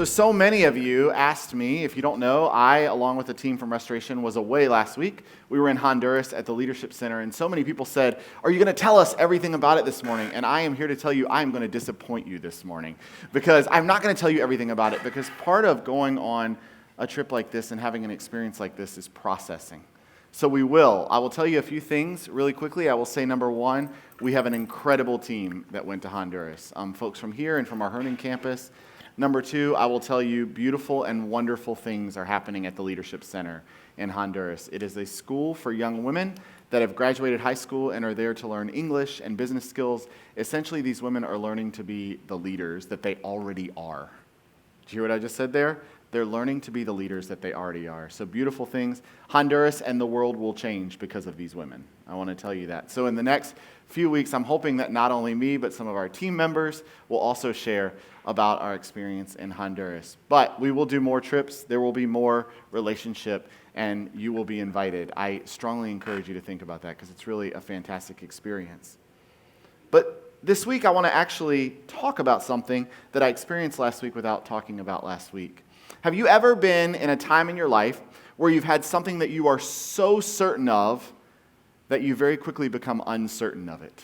So many of you asked me, if you don't know, I, along with a team from Restoration, was away last week. We were in Honduras at the Leadership Center, and so many people said, are you going to tell us everything about it this morning? And I am here to tell you, I am going to disappoint you this morning, because I'm not going to tell you everything about it, because part of going on a trip like this and having an experience like this is processing. So I will tell you a few things really quickly. I will say, number one, we have an incredible team that went to Honduras, folks from here and from our Hernan campus. Number two, I will tell you beautiful and wonderful things are happening at the Leadership Center in Honduras. It is a school for young women that have graduated high school and are there to learn English and business skills. Essentially, these women are learning to be the leaders that they already are. Did you hear what I just said there? They're learning to be the leaders that they already are. So beautiful things. Honduras and the world will change because of these women. I want to tell you that. So in the next few weeks, I'm hoping that not only me, but some of our team members will also share about our experience in Honduras. But we will do more trips. There will be more relationship, and you will be invited. I strongly encourage you to think about that because it's really a fantastic experience. But this week, I want to actually talk about something that I experienced last week without talking about last week. Have you ever been in a time in your life where you've had something that you are so certain of that you very quickly become uncertain of it?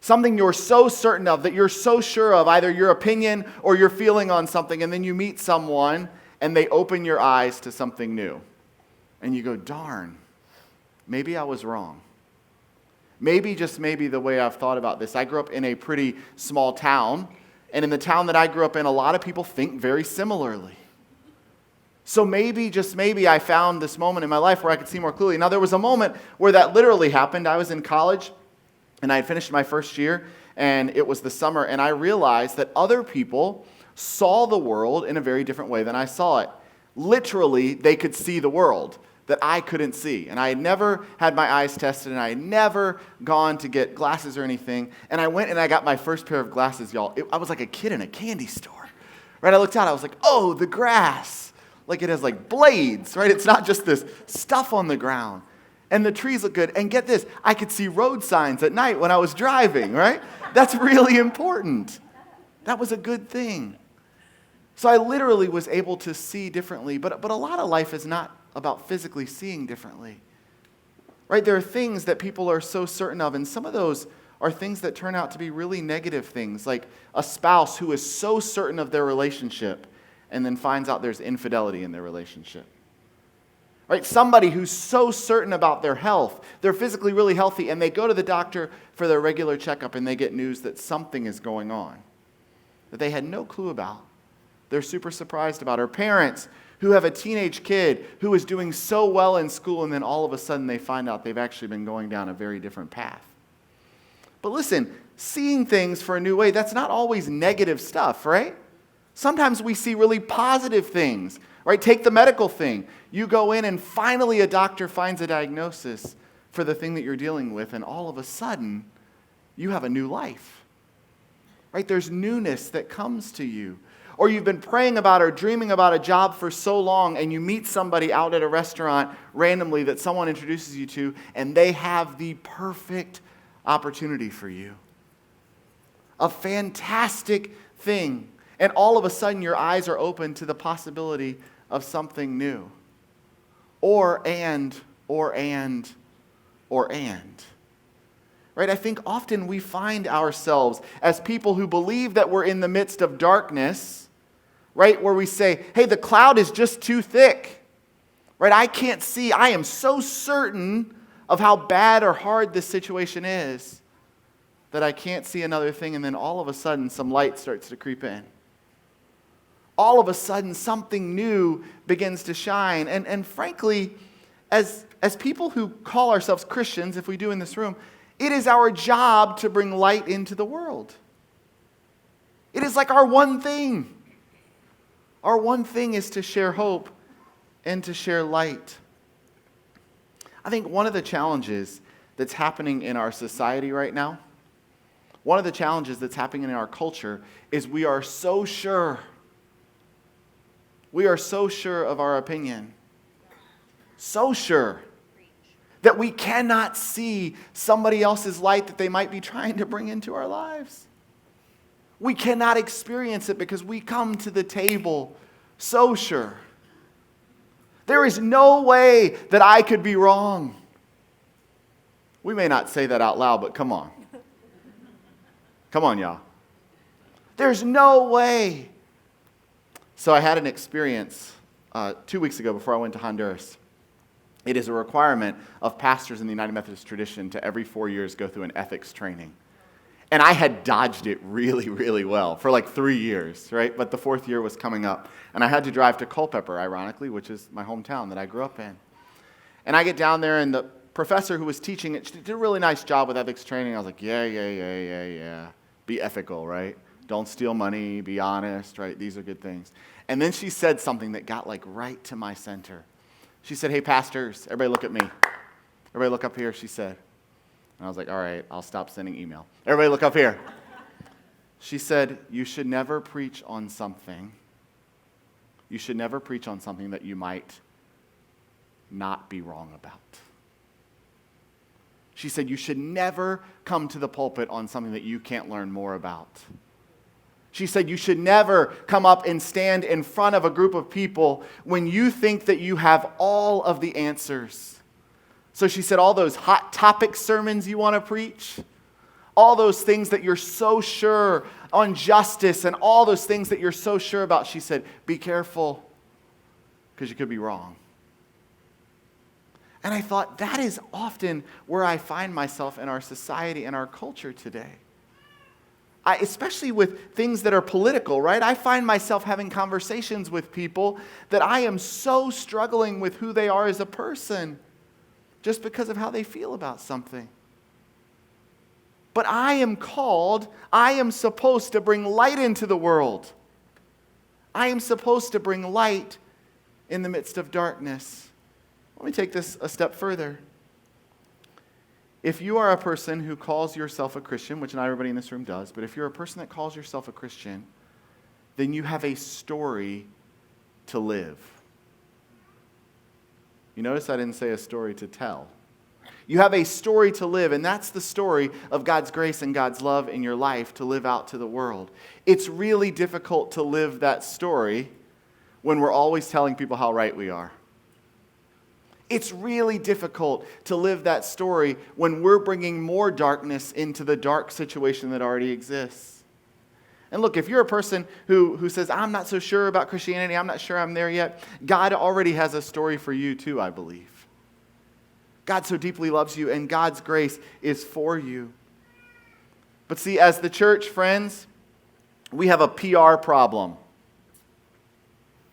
Something you're so certain of, that you're so sure of, either your opinion or your feeling on something, and then you meet someone and they open your eyes to something new. And you go, darn, maybe I was wrong. Maybe, just maybe, the way I've thought about this. I grew up in a pretty small town, and in the town that I grew up in, a lot of people think very similarly. So maybe, just maybe, I found this moment in my life where I could see more clearly. Now, there was a moment where that literally happened. I was in college, and I had finished my first year, and it was the summer, and I realized that other people saw the world in a very different way than I saw it. Literally, they could see the world that I couldn't see. And I had never had my eyes tested, and I had never gone to get glasses or anything. And I went and I got my first pair of glasses, y'all. I was like a kid in a candy store. Right? I looked out, I was like, oh, the grass. Like it has like blades, right? It's not just this stuff on the ground. And the trees look good. And get this, I could see road signs at night when I was driving, right? That's really important. That was a good thing. So I literally was able to see differently. But a lot of life is not about physically seeing differently, right? There are things that people are so certain of, and some of those are things that turn out to be really negative things, like a spouse who is so certain of their relationship and then finds out there's infidelity in their relationship. Right? Somebody who's so certain about their health, they're physically really healthy, and they go to the doctor for their regular checkup, and they get news that something is going on that they had no clue about. They're super surprised about. Or parents who have a teenage kid who is doing so well in school, and then all of a sudden they find out they've actually been going down a very different path. But listen, seeing things for a new way, that's not always negative stuff, right? Sometimes we see really positive things, right? Take the medical thing. You go in and finally a doctor finds a diagnosis for the thing that you're dealing with, and all of a sudden you have a new life, right? There's newness that comes to you. Or you've been praying about or dreaming about a job for so long, and you meet somebody out at a restaurant randomly that someone introduces you to, and they have the perfect opportunity for you. A fantastic thing. And all of a sudden your eyes are open to the possibility of something new. Or. Right? I think often we find ourselves as people who believe that we're in the midst of darkness, right? Where we say, hey, the cloud is just too thick, right? I can't see. I am so certain of how bad or hard this situation is that I can't see another thing. And then all of a sudden, some light starts to creep in. All of a sudden, something new begins to shine. And frankly, as people who call ourselves Christians, if we do in this room, it is our job to bring light into the world. It is like our one thing. Our one thing is to share hope and to share light. I think one of the challenges that's happening in our society right now, one of the challenges that's happening in our culture is we are so sure of our opinion. So sure that we cannot see somebody else's light that they might be trying to bring into our lives. We cannot experience it because we come to the table so sure. There is no way that I could be wrong. We may not say that out loud, but come on. Come on, y'all. There's no way. So I had an experience 2 weeks ago before I went to Honduras. It is a requirement of pastors in the United Methodist tradition to every 4 years go through an ethics training. And I had dodged it really, really well for like 3 years, right? But the 4th year was coming up. And I had to drive to Culpeper, ironically, which is my hometown that I grew up in. And I get down there, and the professor who was teaching it, she did a really nice job with ethics training. I was like, yeah. Be ethical, right? Don't steal money, be honest, right? These are good things. And then she said something that got like right to my center. She said, hey, pastors, everybody look at me. Everybody look up here, she said. And I was like, all right, I'll stop sending email. Everybody look up here. She said, you should never preach on something. You should never preach on something that you might not be wrong about. She said, you should never come to the pulpit on something that you can't learn more about. She said, you should never come up and stand in front of a group of people when you think that you have all of the answers. So she said, all those hot topic sermons you want to preach, all those things that you're so sure on justice and all those things that you're so sure about, she said, be careful because you could be wrong. And I thought, that is often where I find myself in our society and our culture today. Especially with things that are political, right? I find myself having conversations with people that I am so struggling with who they are as a person just because of how they feel about something. But I am called, I am supposed to bring light into the world. I am supposed to bring light in the midst of darkness. Let me take this a step further. If you are a person who calls yourself a Christian, which not everybody in this room does, but if you're a person that calls yourself a Christian, then you have a story to live. You notice I didn't say a story to tell. You have a story to live, and that's the story of God's grace and God's love in your life to live out to the world. It's really difficult to live that story when we're always telling people how right we are. It's really difficult to live that story when we're bringing more darkness into the dark situation that already exists. And look, if you're a person who says, I'm not so sure about Christianity, I'm not sure I'm there yet, God already has a story for you too, I believe. God so deeply loves you, and God's grace is for you. But see, as the church, friends, we have a PR problem.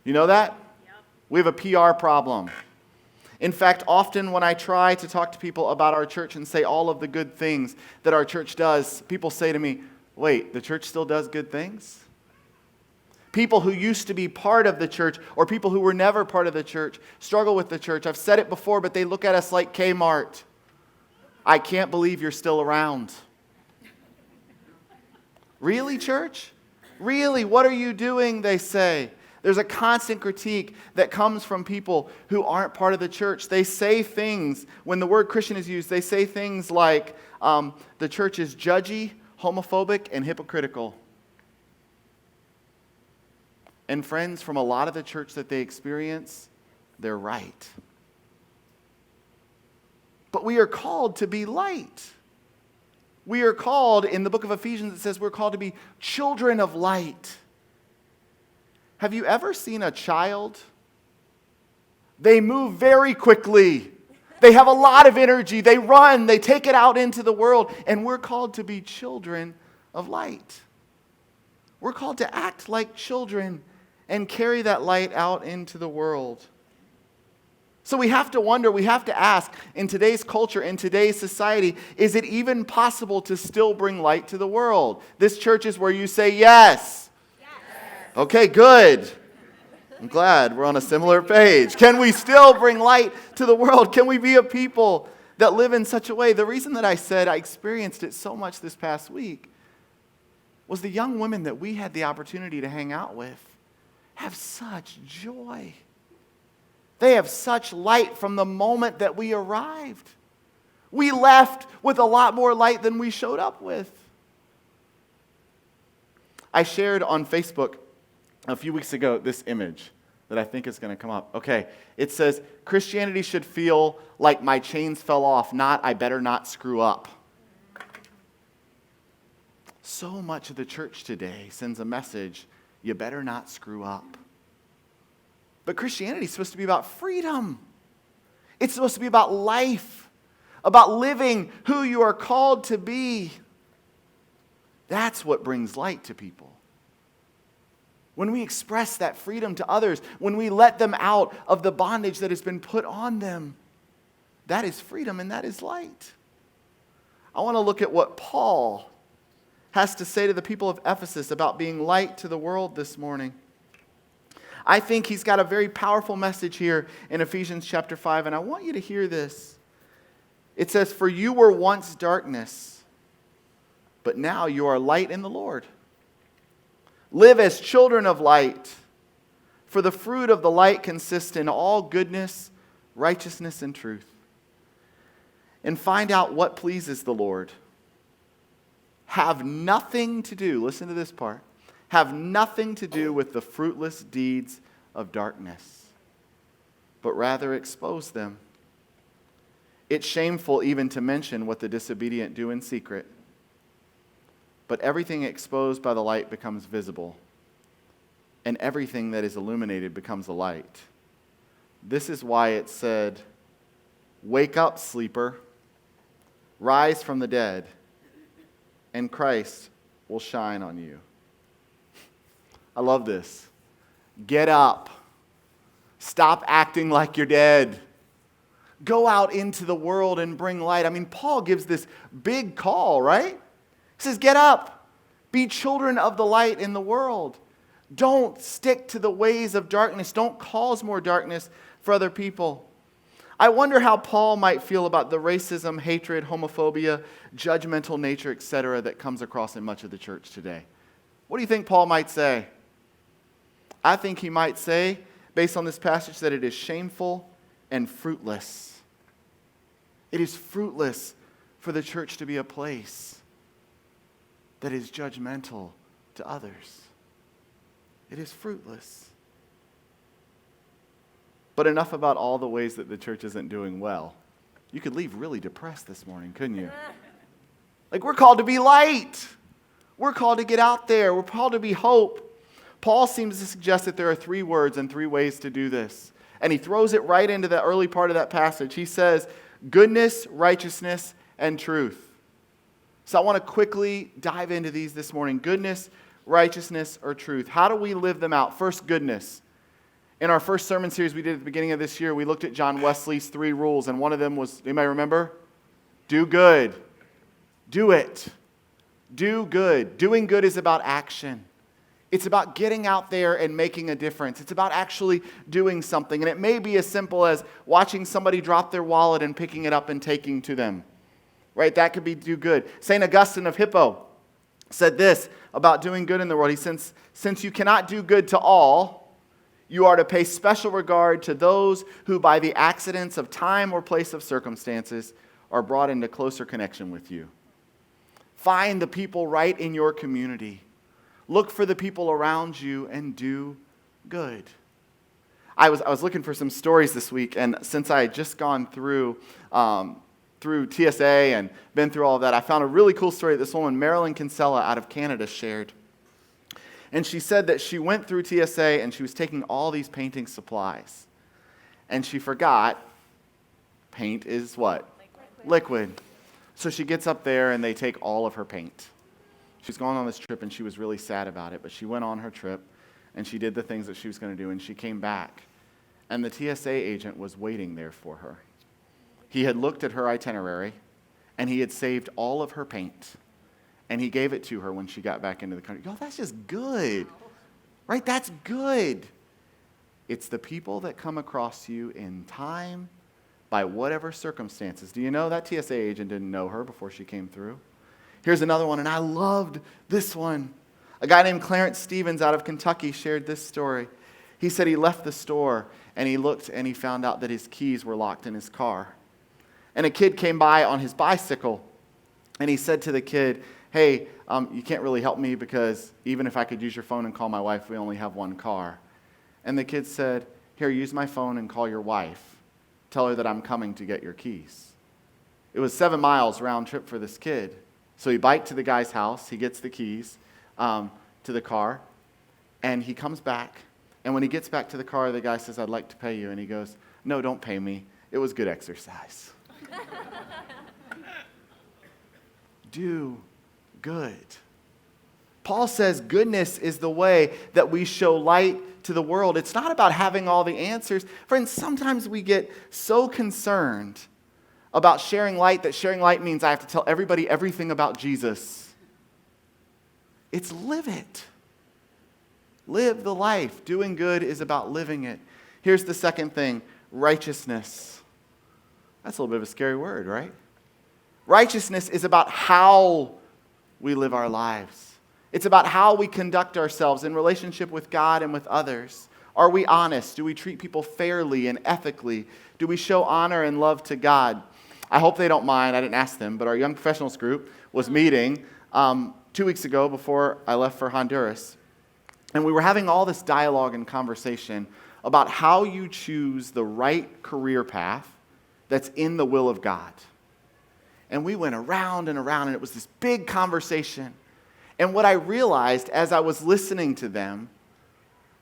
You know that? Yep. We have a PR problem. In fact, often when I try to talk to people about our church and say all of the good things that our church does, people say to me, wait, the church still does good things? People who used to be part of the church or people who were never part of the church struggle with the church. I've said it before, but they look at us like Kmart. I can't believe you're still around. Really, church? Really? What are you doing, they say. There's a constant critique that comes from people who aren't part of the church. They say things, when the word Christian is used, they say things like the church is judgy, homophobic, and hypocritical. And friends, from a lot of the church that they experience, they're right. But we are called to be light. We are called, in the book of Ephesians, it says we're called to be children of light. Have you ever seen a child? They move very quickly. They have a lot of energy. They run. They take it out into the world. And we're called to be children of light. We're called to act like children and carry that light out into the world. So we have to wonder, we have to ask, in today's culture, in today's society, is it even possible to still bring light to the world? This church is where you say yes. Yes. Okay, good. I'm glad we're on a similar page. Can we still bring light to the world? Can we be a people that live in such a way? The reason that I said I experienced it so much this past week was the young women that we had the opportunity to hang out with have such joy. They have such light from the moment that we arrived. We left with a lot more light than we showed up with. I shared on Facebook a few weeks ago this image that I think is going to come up. Okay, it says, Christianity should feel like my chains fell off, not I better not screw up. So much of the church today sends a message, you better not screw up. But Christianity is supposed to be about freedom. It's supposed to be about life, about living who you are called to be. That's what brings light to people. When we express that freedom to others, when we let them out of the bondage that has been put on them, that is freedom and that is light. I want to look at what Paul has to say to the people of Ephesus about being light to the world this morning. I think he's got a very powerful message here in Ephesians chapter 5, and I want you to hear this. It says, "For you were once darkness, but now you are light in the Lord. Live as children of light, for the fruit of the light consists in all goodness, righteousness, and truth. And find out what pleases the Lord. Have nothing to do," listen to this part, "have nothing to do with the fruitless deeds of darkness, but rather expose them. It's shameful even to mention what the disobedient do in secret. But everything exposed by the light becomes visible, and everything that is illuminated becomes a light. This is why it said, 'Wake up, sleeper, rise from the dead, and Christ will shine on you.'" I love this. Get up. Stop acting like you're dead. Go out into the world and bring light. I mean, Paul gives this big call, right? He says, get up. Be children of the light in the world. Don't stick to the ways of darkness. Don't cause more darkness for other people. I wonder how Paul might feel about the racism, hatred, homophobia, judgmental nature, etc. that comes across in much of the church today. What do you think Paul might say? I think he might say, based on this passage, that it is shameful and fruitless. It is fruitless for the church to be a place that is judgmental to others. It is fruitless. But enough about all the ways that the church isn't doing well. You could leave really depressed this morning, couldn't you? Like, we're called to be light. We're called to get out there. We're called to be hope. Paul seems to suggest that there are 3 words and 3 ways to do this. And he throws it right into the early part of that passage. He says, goodness, righteousness, and truth. So I want to quickly dive into these this morning. Goodness, righteousness, or truth. How do we live them out? First, goodness. In our first sermon series we did at the beginning of this year, we looked at John Wesley's 3 rules, and one of them was, anybody remember? Do good. Do it. Do good. Doing good is about action. It's about getting out there and making a difference. It's about actually doing something. And it may be as simple as watching somebody drop their wallet and picking it up and taking to them. Right? That could be do good. St. Augustine of Hippo said this about doing good in the world. He says, since you cannot do good to all, you are to pay special regard to those who by the accidents of time or place of circumstances are brought into closer connection with you. Find the people right in your community. Look for the people around you and do good. I was looking for some stories this week, and since I had just gone through TSA and been through all of that, I found a really cool story that this woman, Marilyn Kinsella out of Canada, shared. And she said that she went through TSA and she was taking all these painting supplies. And she forgot paint is what? Liquid. So she gets up there and they take all of her paint. She's gone on this trip and she was really sad about it, but she went on her trip and she did the things that she was going to do, and she came back. And the TSA agent was waiting there for her. He had looked at her itinerary and he had saved all of her paint. And he gave it to her when she got back into the country. Yo, that's just good. Right? That's good. It's the people that come across you in time by whatever circumstances. Do you know that TSA agent didn't know her before she came through? Here's another one, and I loved this one. A guy named Clarence Stevens out of Kentucky shared this story. He said he left the store, and he looked, and he found out that his keys were locked in his car. And a kid came by on his bicycle, And he said to the kid, hey, you can't really help me because even if I could use your phone and call my wife, we only have one car. And the kid said, here, use my phone and call your wife. Tell her that I'm coming to get your keys. It was 7 miles round trip for this kid. So he biked to the guy's house. He gets the keys to the car. And he comes back. And when he gets back to the car, the guy says, I'd like to pay you. And he goes, no, don't pay me. It was good exercise. Do good. Paul says goodness is the way that we show light to the world. It's not about having all the answers. Friends, sometimes we get so concerned about sharing light that sharing light means I have to tell everybody everything about Jesus. It's live it. Live the life. Doing good is about living it. Here's the second thing, righteousness. That's a little bit of a scary word, right? Righteousness is about how we live our lives. It's about how we conduct ourselves in relationship with God and with others. Are we honest? Do we treat people fairly and ethically? Do we show honor and love to God? I hope they don't mind. I didn't ask them, but our young professionals group was meeting 2 weeks ago before I left for Honduras. And we were having all this dialogue and conversation about how you choose the right career path that's in the will of God. And we went around and around, and it was this big conversation. And what I realized as I was listening to them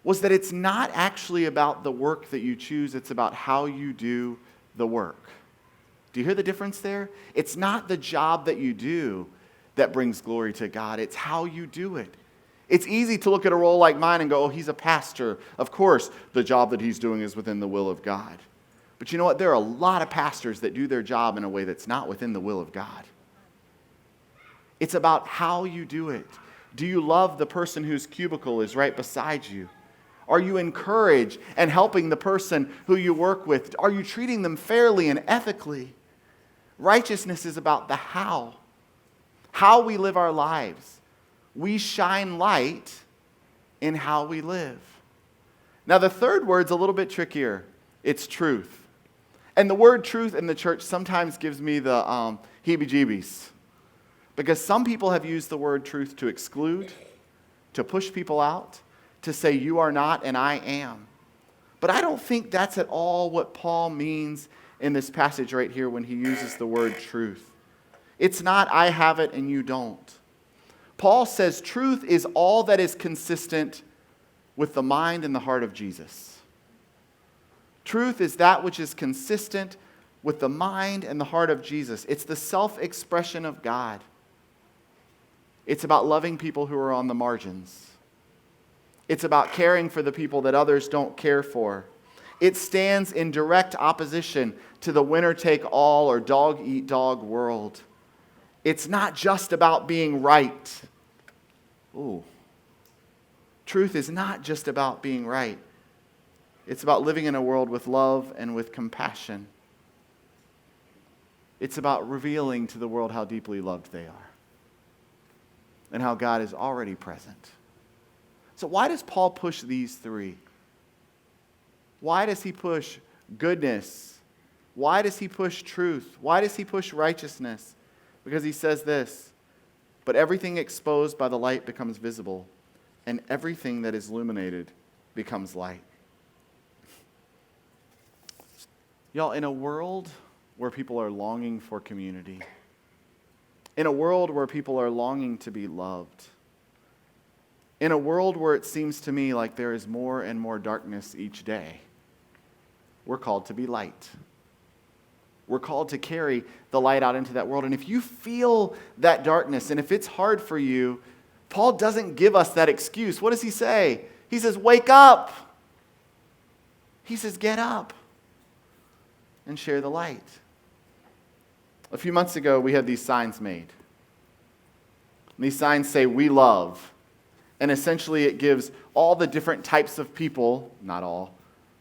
was that it's not actually about the work that you choose, it's about how you do the work. Do you hear the difference there? It's not the job that you do that brings glory to God, it's how you do it. It's easy to look at a role like mine and go, oh, he's a pastor. Of course, the job that he's doing is within the will of God. But you know what? There are a lot of pastors that do their job in a way that's not within the will of God. It's about how you do it. Do you love the person whose cubicle is right beside you? Are you encouraged and helping the person who you work with? Are you treating them fairly and ethically? Righteousness is about the how we live our lives. We shine light in how we live. Now, the third word's a little bit trickier. It's truth. And the word truth in the church sometimes gives me the heebie-jeebies. Because some people have used the word truth to exclude, to push people out, to say you are not and I am. But I don't think that's at all what Paul means in this passage right here when he uses the word truth. It's not I have it and you don't. Paul says truth is all that is consistent with the mind and the heart of Jesus. Truth is that which is consistent with the mind and the heart of Jesus. It's the self-expression of God. It's about loving people who are on the margins. It's about caring for the people that others don't care for. It stands in direct opposition to the winner-take-all or dog-eat-dog world. It's not just about being right. Ooh. Truth is not just about being right. It's about living in a world with love and with compassion. It's about revealing to the world how deeply loved they are and how God is already present. So why does Paul push these three? Why does he push goodness? Why does he push truth? Why does he push righteousness? Because he says this, but everything exposed by the light becomes visible, and everything that is illuminated becomes light. Y'all, in a world where people are longing for community, in a world where people are longing to be loved, in a world where it seems to me like there is more and more darkness each day, we're called to be light. We're called to carry the light out into that world. And if you feel that darkness, and if it's hard for you, Paul doesn't give us that excuse. What does he say? He says, wake up. He says, get up and share the light. A few months ago, we had these signs made. And these signs say, we love. And essentially it gives all the different types of people, not all,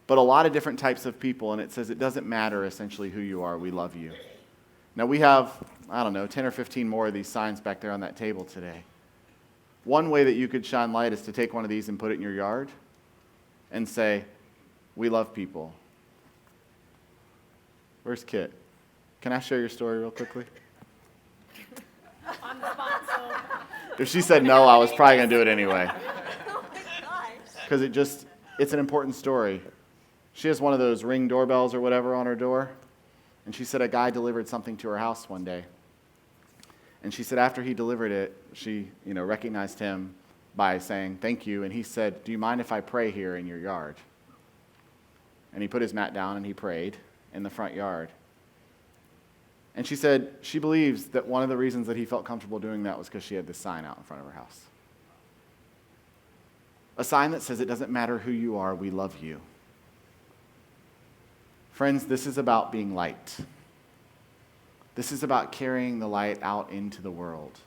but a lot of different types of people. And it says it doesn't matter essentially who you are, we love you. Now we have, 10 or 15 more of these signs back there on that table today. One way that you could shine light is to take one of these and put it in your yard and say, we love people. Where's Kit? Can I share your story real quickly? on the spot, so. If she said no, I was probably going to do it anyway. Oh my gosh. Because it's an important story. She has one of those Ring doorbells or whatever on her door. And she said a guy delivered something to her house one day. And she said after he delivered it, she recognized him by saying, "Thank you." And he said, "Do you mind if I pray here in your yard?" And he put his mat down and he prayed in the front yard. And she said she believes that one of the reasons that he felt comfortable doing that was because she had this sign out in front of her house. A sign that says, "It doesn't matter who you are, we love you." Friends, this is about being light. This is about carrying the light out into the world.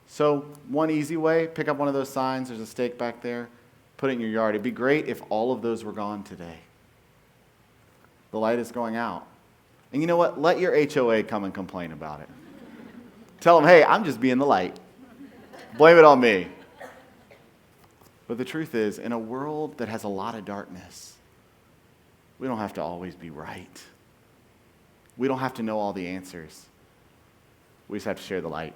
So one easy way, pick up one of those signs. There's a stake back there. Put it in your yard. It'd be great if all of those were gone today. The light is going out. And you know what? Let your HOA come and complain about it. Tell them, "Hey, I'm just being the light. Blame it on me." But the truth is, in a world that has a lot of darkness, we don't have to always be right. We don't have to know all the answers. We just have to share the light.